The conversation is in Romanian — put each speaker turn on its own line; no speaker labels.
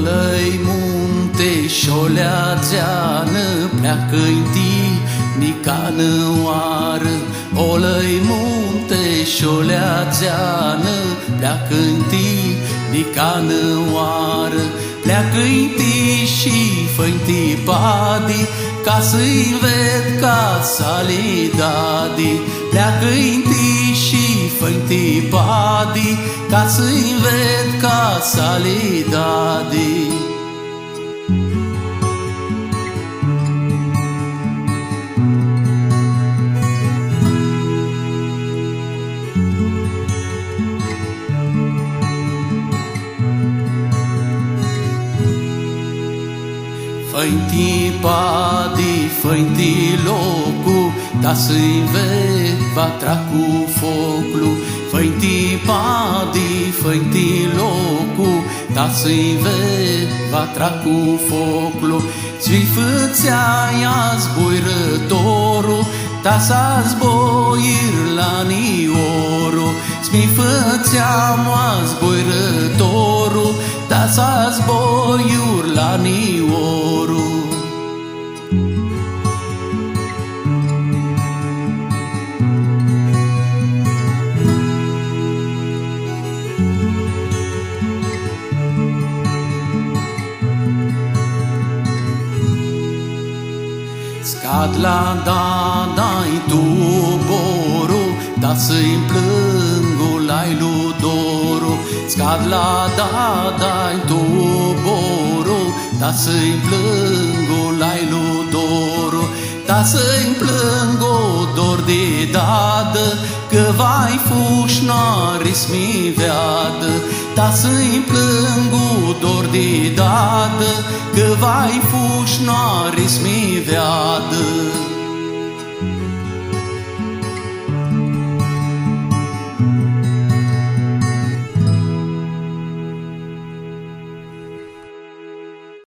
Olăi munte șolea zeană, pleacă-i nicană oară. Olăi munte șolea zeană, pleacă-i nicană oară. Pleacă-i și fă-i padi, ca să-i ved casa lui Dadi. Pleacă-i și fă-i padi, ca să-i ved casa lui Dadi. Fă-i padi, fă-i locul, da să-i ved va tracu focul. Fă-i padi, fă-i locul, da să-i ved va tracu focul. Ți-i fățea-ia zboirătorul, da s-a zboir la nioru. Ți-mi fățea-moa zboirătorul, da s-a zboir la nioru. Scad la da-dai tu boru, da să-i plângu lai ludoru. Scad la da-dai tu boru, da să-i plângu lai ludoru. Da să-i plângu dor de dadă, că vai fușnaris mi veadă. Da să-i plângu dor de dadă, că vai fușnaris mi veadă.